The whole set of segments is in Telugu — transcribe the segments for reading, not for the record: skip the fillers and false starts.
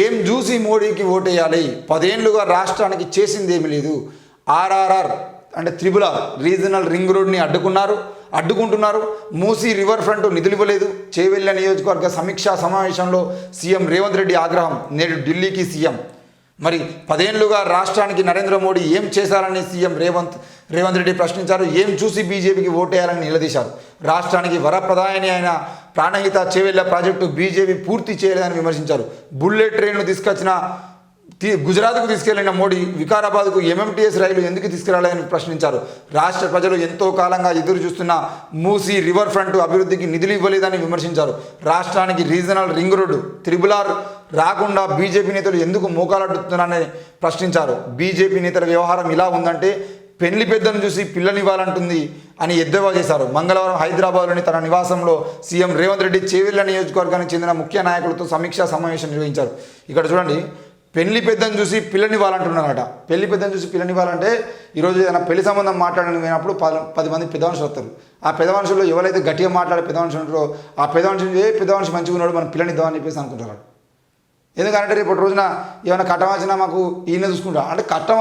ఏం చూసి మోడీకి ఓటేయాలి, 10 ఏళ్లుగా రాష్ట్రానికి చేసింది ఏమీ లేదు. ఆర్ఆర్ఆర్ అంటే త్రిబుల్ రీజనల్ రింగ్ రోడ్ని అడ్డుకుంటున్నారు. మూసీ రివర్ ఫ్రంట్ నిధులు ఇవ్వలేదు. చేవెళ్ల నియోజకవర్గ సమీక్షా సమావేశంలో సీఎం రేవంత్ రెడ్డి ఆగ్రహం. నేడు ఢిల్లీకి సీఎం. మరి 10 ఏళ్లుగా రాష్ట్రానికి నరేంద్ర మోడీ ఏం చేశారని సీఎం రేవంత్ రెడ్డి ప్రశ్నించారు. ఏం చూసి బీజేపీకి ఓటేయాలని నిలదీశారు. రాష్ట్రానికి వరప్రదాయని అయిన ప్రాణహిత చేవెళ్ల ప్రాజెక్టు బీజేపీ పూర్తి చేయలేదని విమర్శించారు. బుల్లెట్ ట్రైన్ను గుజరాత్కు తీసుకెళ్లిన మోడీ వికారాబాద్కు ఎంఎంటీఎస్ రైలు ఎందుకు తీసుకురాలేదని ప్రశ్నించారు. రాష్ట్ర ప్రజలు ఎంతో కాలంగా ఎదురు చూస్తున్న మూసీ రివర్ ఫ్రంట్ అభివృద్ధికి నిధులు ఇవ్వలేదని విమర్శించారు. రాష్ట్రానికి రీజనల్ రింగ్ రోడ్డు త్రిబుల్ రాకుండా బీజేపీ నేతలు ఎందుకు మోకాలడ్డుతున్నారని ప్రశ్నించారు. బీజేపీ నేతల వ్యవహారం ఇలా ఉందంటే పెళ్లి పెద్దను చూసి పిల్లనివ్వాలంటుంది అని ఎద్దేవా చేశారు. మంగళవారం హైదరాబాద్లోని తన నివాసంలో సీఎం రేవంత్ రెడ్డి చేవెళ్ల నియోజకవర్గానికి చెందిన ముఖ్య నాయకులతో సమీక్షా సమావేశం నిర్వహించారు. ఇక్కడ చూడండి, పెళ్లి పెద్దను చూసి పిల్లనివ్వాలంటున్నారట. పెళ్లి పెద్దను చూసి పిల్లనివ్వాలంటే ఈరోజు ఏదైనా పెళ్లి సంబంధం మాట్లాడని పోయినప్పుడు 10 మంది పెద్ద మనుషులు వస్తారు. ఆ పెద్ద మనుషుల్లో ఎవరైతే గట్టిగా మాట్లాడే పెద్ద మనుషులు ఉంటారో ఆ పెద్ద మనిషి మంచిగా ఉన్నాడు, మనం పిల్లనిద్దామని చెప్పేసి అనుకుంటారు. ఎందుకంటే రేపు రోజున ఏమైనా కట్టం వచ్చినా మాకు ఈయన చూసుకుంటా అంటే కష్టం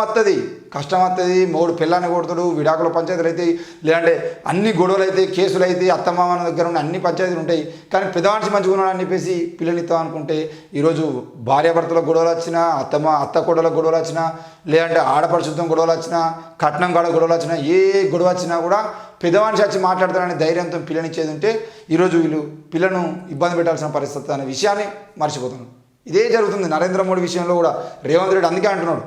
వస్తుంది. మూడు పిల్లాన్ని కొడతాడు, విడాకుల పంచాయతీలు అవుతాయి, లేదంటే అన్ని గొడవలు అయితే, కేసులు అయితే, అత్తమామ దగ్గర ఉన్న అన్ని పంచాయతీలు ఉంటాయి. కానీ పెద్ద మనిషి మంచిగా ఉన్నాడు అని చెప్పేసి పిల్లనిస్తాం అనుకుంటే ఈరోజు భార్యాభర్తలకు గొడవలు వచ్చినా, అత్త కొడలకు గొడవలు వచ్చినా, లేదంటే ఆడపరిశుద్ధం గొడవలు వచ్చినా, కట్నం కాడ గొడవలు వచ్చినా, ఏ గొడవ వచ్చినా కూడా పెద్ద మనిషి వచ్చి మాట్లాడతారనే ధైర్యంతో పిల్లనిచ్చేది ఉంటే ఈరోజు వీళ్ళు పిల్లను ఇబ్బంది పెట్టాల్సిన పరిస్థితి అనే విషయాన్ని మర్చిపోతున్నారు. ఇదే జరుగుతుంది నరేంద్ర మోడీ విషయంలో కూడా. రేవంత్ రెడ్డి అందుకే అంటున్నాడు,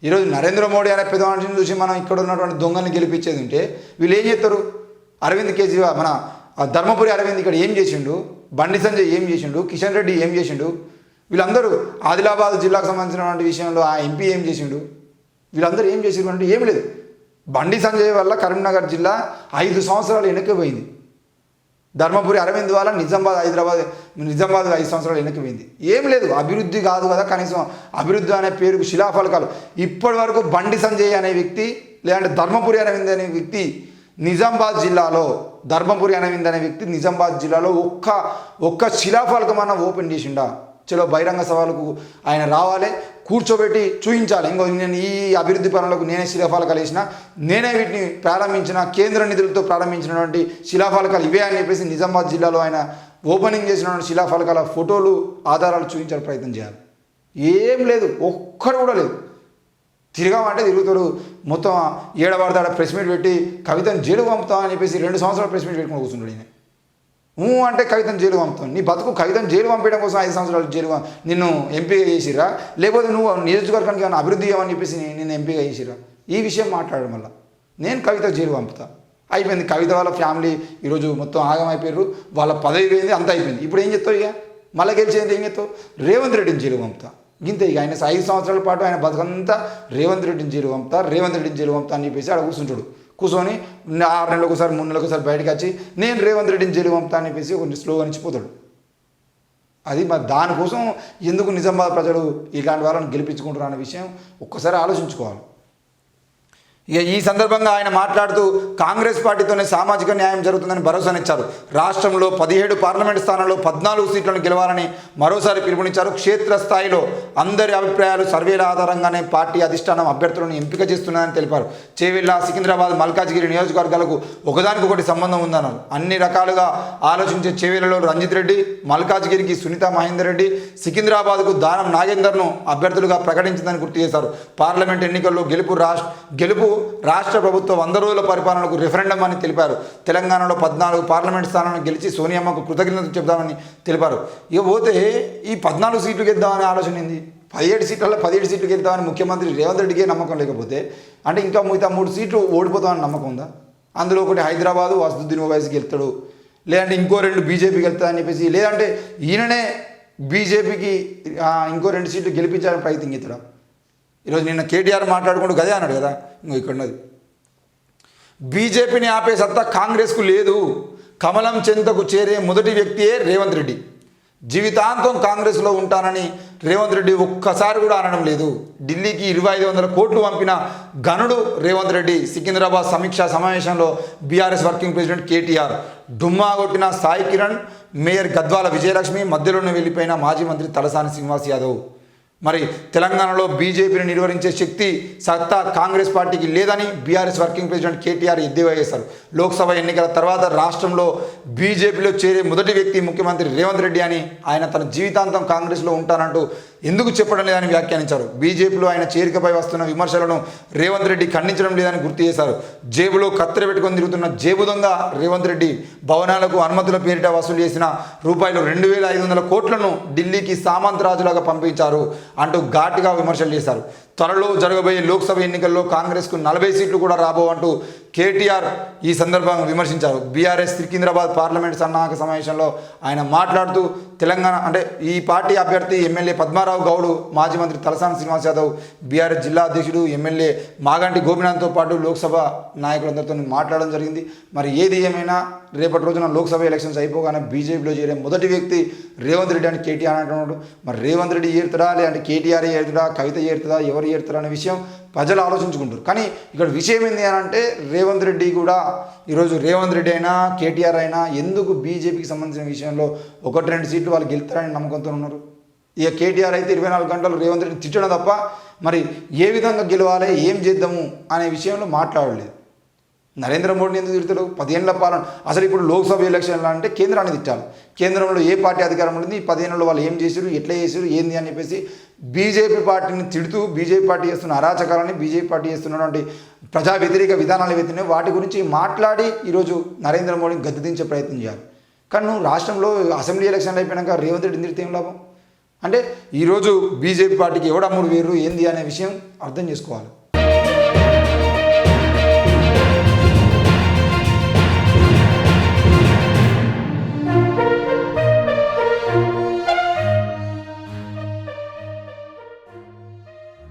ఈరోజు నరేంద్ర మోడీ అనే పెద్ద మనిషిని చూసి మనం ఇక్కడ ఉన్నటువంటి దొంగల్ని గెలిపించేది ఉంటే వీళ్ళు ఏం చేస్తారు? అరవింద్ కేజ్రీవాల్, మన ధర్మపురి అరవింద్ ఇక్కడ ఏం చేసిండు, బండి సంజయ్ ఏం చేసిండు, కిషన్ రెడ్డి ఏం చేసిండు, వీళ్ళందరూ ఆదిలాబాద్ జిల్లాకు సంబంధించినటువంటి విషయంలో ఆ ఎంపీ ఏం చేసిండు, వీళ్ళందరూ ఏం చేసిండు అంటే ఏం లేదు. బండి సంజయ్ వల్ల కరీంనగర్ జిల్లా 5 సంవత్సరాలు వెనక్కిపోయింది. ధర్మపురి అరవింద్ వల్ల నిజామాబాద్ 5 సంవత్సరాలు వెనక్కిపోయింది. ఏం లేదు, అభివృద్ధి కాదు కదా, కనీసం అభివృద్ధి అనే పేరుకు శిలాఫలకాలు. ఇప్పటి వరకు బండి సంజయ్ అనే వ్యక్తి, లేదంటే ధర్మపురి అరవింద్ అనే వ్యక్తి నిజామాబాద్ జిల్లాలో ఒక్క శిలాఫలకం అన్న ఓపెన్ చేసిండా? చలో బహిరంగ సభలకు ఆయన రావాలి, కూర్చోబెట్టి చూపించాలి. ఇంకో నేను ఈ అభివృద్ధి పనులకు నేనే శిలాఫలకాలు వేసిన, నేనే వీటిని ప్రారంభించిన, కేంద్ర నిధులతో ప్రారంభించినటువంటి శిలాఫలకాలు ఇవే అని చెప్పేసి నిజామాబాద్ జిల్లాలో ఆయన ఓపెనింగ్ చేసినటువంటి శిలాఫలకాల ఫోటోలు, ఆధారాలు చూపించే ప్రయత్నం చేయాలి. ఏం లేదు, ఒక్కడు కూడా లేదు. తిరగమంటే తిరుగుతాడు. మొత్తం ఏడవాడతాడ ప్రెస్ మీట్ పెట్టి కవితను జైలు పంపుతామని చెప్పేసి 2 సంవత్సరాలు ప్రెస్ మీట్ పెట్టుకుని కూర్చున్నాడు. ఈయన అంటే కవితను జైలు పంపుతాను, నీ బతుకు కవితను జైలు పంపించడం కోసం 5 సంవత్సరాలు నిన్ను ఎంపీగా చేసిరా, లేకపోతే నువ్వు నియోజకవర్గానికి ఏమైనా అభివృద్ధి చేయమని చెప్పేసి నిన్ను ఎంపీగా చేసిరా? ఈ విషయం మాట్లాడడం వల్ల నేను కవిత జైలు పంపుతా అయిపోయింది. కవిత వాళ్ళ ఫ్యామిలీ ఈరోజు మొత్తం ఆగమైపోయారు, వాళ్ళ పదవి పోయింది, అంతా అయిపోయింది. ఇప్పుడు ఏం చెప్తావు? ఇక మళ్ళీ గెలిచేది ఏం చెప్తావు? రేవంత్ రెడ్డిని జైలు పంపుతా, ఇంతే. ఇక ఆయన 5 సంవత్సరాల పాటు ఆయన బతుకంతా రేవంత్ రెడ్డిని జైలు పంపుతా అని చెప్పేసి ఆడ కూర్చొని 6 నెలలకు ఒకసారి 3 నెలలకు ఒకసారి బయటకు వచ్చి నేను రేవంత్ రెడ్డిని జైలు పంపుతా అని చెప్పేసి కొంచెం స్లోగా నిచ్చిపోతాడు. అది మరి దానికోసం ఎందుకు నిజామాబాద్ ప్రజలు ఇలాంటి వాళ్ళని గెలిపించుకుంటారు అనే విషయం ఒక్కసారి ఆలోచించుకోవాలి. ఇక ఈ సందర్భంగా ఆయన మాట్లాడుతూ కాంగ్రెస్ పార్టీతోనే సామాజిక న్యాయం జరుగుతుందని భరోసానిచ్చారు. రాష్ట్రంలో 17 పార్లమెంటు స్థానాల్లో 14 సీట్లను గెలవాలని మరోసారి పిలుపునిచ్చారు. క్షేత్రస్థాయిలో అందరి అభిప్రాయాలు సర్వేల ఆధారంగానే పార్టీ అధిష్టానం అభ్యర్థులను ఎంపిక చేస్తున్నారని తెలిపారు. చేవెళ్ల, సికింద్రాబాద్, మల్కాజ్గిరి నియోజకవర్గాలకు ఒకదానికొకటి సంబంధం ఉందన్నారు. అన్ని రకాలుగా ఆలోచించే చేవెళ్లలో రంజిత్ రెడ్డి, మల్కాజ్గిరికి సునీతా మహేందర్ రెడ్డి, సికింద్రాబాద్కు దానం నాగేందర్ను అభ్యర్థులుగా ప్రకటించిందని గుర్తు చేశారు. పార్లమెంట్ ఎన్నికల్లో గెలుపు రాష్ట్ర ప్రభుత్వ 100 రోజుల పరిపాలనకు రిఫరెండం అని తెలిపారు. తెలంగాణలో 14 పార్లమెంట్ స్థానాలను గెలిచి సోనియమ్మకు కృతజ్ఞతలు చెబుదామని తెలిపారు. ఇక పోతే ఈ 14 సీట్లు గెలుద్దామనే ఆలోచన ఏంది? 17 సీట్లలో 17 సీట్లు గెలుద్దామని ముఖ్యమంత్రి రేవంత్ రెడ్డికే నమ్మకం లేకపోతే అంటే ఇంకా మిగతా 3 సీట్లు ఓడిపోతామని నమ్మకం ఉందా? అందులో ఒకటి హైదరాబాదు అసదుద్దీన్ ఓవైసీకి వెళ్తాడు, లేదంటే ఇంకో 2 బీజేపీకి వెళ్తాడని చెప్పేసి, లేదంటే ఈయననే బీజేపీకి ఇంకో 2 సీట్లు గెలిపించాలని ప్రయత్నం చేస్తాడు. ఈరోజు నిన్న కేటీఆర్ మాట్లాడుకుంటూ గదే అన్నాడు కదా, ఇంకో ఇక్కడ ఉన్నది, బీజేపీని ఆపే సత్తా కాంగ్రెస్కు లేదు, కమలం చెంతకు చేరే మొదటి వ్యక్తియే రేవంత్ రెడ్డి, జీవితాంతం కాంగ్రెస్లో ఉంటానని రేవంత్ రెడ్డి ఒక్కసారి కూడా అనడం లేదు. ఢిల్లీకి 2500 కోట్లు పంపిన గనుడు రేవంత్ రెడ్డి. సికింద్రాబాద్ సమీక్షా సమావేశంలో బీఆర్ఎస్ వర్కింగ్ ప్రెసిడెంట్ కేటీఆర్, డుమ్మా కొట్టిన సాయి కిరణ్, మేయర్ గద్వాల విజయలక్ష్మి, మధ్యలోనే వెళ్ళిపోయిన మాజీ మంత్రి తలసాని శ్రీనివాస్ యాదవ్. మరి తెలంగాణలో బీజేపీని నిర్వహించే శక్తి సత్తా కాంగ్రెస్ పార్టీకి లేదని బీఆర్ఎస్ వర్కింగ్ ప్రెసిడెంట్ కేటీఆర్ ఎద్దేవా చేశారు. లోక్సభ ఎన్నికల తర్వాత రాష్ట్రంలో బీజేపీలో చేరే మొదటి వ్యక్తి ముఖ్యమంత్రి రేవంత్ రెడ్డి అని, ఆయన తన జీవితాంతం కాంగ్రెస్లో ఉంటానంటూ ఎందుకు చెప్పడం లేదని వ్యాఖ్యానించారు. బీజేపీలో ఆయన చేరికపై వస్తున్న విమర్శలను రేవంత్ రెడ్డి ఖండించడం లేదని గుర్తు చేశారు. జేబులో కత్తెర పెట్టుకొని తిరుగుతున్న జేబు దొంగ రేవంత్ రెడ్డి భవనాలకు అనుమతుల పేరిట వసూలు చేసిన రూపాయలు 2,500 కోట్లను ఢిల్లీకి సామంతరాజులాగా పంపించారు అంటూ ఘాటుగా విమర్శలు చేశారు. త్వరలో జరగబోయే లోక్సభ ఎన్నికల్లో కాంగ్రెస్కు 40 సీట్లు కూడా రాబోవంటూ కేటీఆర్ ఈ సందర్భంగా విమర్శించారు. బీఆర్ఎస్ సికింద్రాబాద్ పార్లమెంట్ సన్నాహక సమావేశంలో ఆయన మాట్లాడుతూ తెలంగాణ అంటే ఈ పార్టీ అభ్యర్థి ఎమ్మెల్యే పద్మారావు గౌడ్, మాజీ మంత్రి తలసాని శ్రీనివాస్ యాదవ్, బీఆర్ఎస్ జిల్లా అధ్యక్షుడు ఎమ్మెల్యే మాగంటి గోపినాథ్తో పాటు లోక్సభ నాయకులందరితో మాట్లాడడం జరిగింది. మరి ఏది ఏమైనా రేపటి రోజున లోక్సభ ఎలక్షన్స్ అయిపోగానే బీజేపీలో చేరే మొదటి వ్యక్తి రేవంత్ రెడ్డి అని కేటీఆర్ అంటున్నాడు. మరి రేవంత్ రెడ్డి ఏరుతాడా లేదంటే కేటీఆర్ ఏరుతాడా, కవిత ఏరుతుందా, ఎవరు ఏరుతారా అనే విషయం ప్రజలు ఆలోచించుకుంటారు. కానీ ఇక్కడ విషయం ఏంటి అని అంటే రేవంత్ రెడ్డి కూడా ఈరోజు రేవంత్ రెడ్డి అయినా కేటీఆర్ అయినా ఎందుకు బీజేపీకి సంబంధించిన విషయంలో 1-2 సీట్లు వాళ్ళు గెలుస్తారని నమ్మకంతో ఉన్నారు. ఇక కేటీఆర్ అయితే 24 గంటలు రేవంత్ రెడ్డి తిట్టడం తప్ప మరి ఏ విధంగా గెలవాలి, ఏం చేద్దాము అనే విషయంలో మాట్లాడలేదు. నరేంద్ర మోడీని ఎందుకు తిడతాడు? 10 ఏళ్ల పాలన. అసలు ఇప్పుడు లోక్సభ ఎలక్షన్లు అంటే కేంద్రాన్ని తిట్టాలి. కేంద్రంలో ఏ పార్టీ అధికారం ఉంటుంది, ఈ 10 ఏళ్ళలో వాళ్ళు ఏం చేశారు, ఎట్లా చేశారు, ఏంది అని చెప్పేసి బీజేపీ పార్టీని తిడుతూ బీజేపీ పార్టీ చేస్తున్న అరాచకాలని, బీజేపీ పార్టీ చేస్తున్నటువంటి ప్రజా వ్యతిరేక విధానాలు ఏవైతున్నాయో వాటి గురించి మాట్లాడి ఈరోజు నరేంద్ర మోడీని గద్దెదించే ప్రయత్నం చేయాలి. కానీ నువ్వు రాష్ట్రంలో అసెంబ్లీ ఎలక్షన్లు అయిపోయాక రేవంత్ రెడ్డిని తిడితే ఏం లాభం? అంటే ఈరోజు బీజేపీ పార్టీకి ఎవడమ్ముడు వేరు ఏంది అనే విషయం అర్థం చేసుకోవాలి.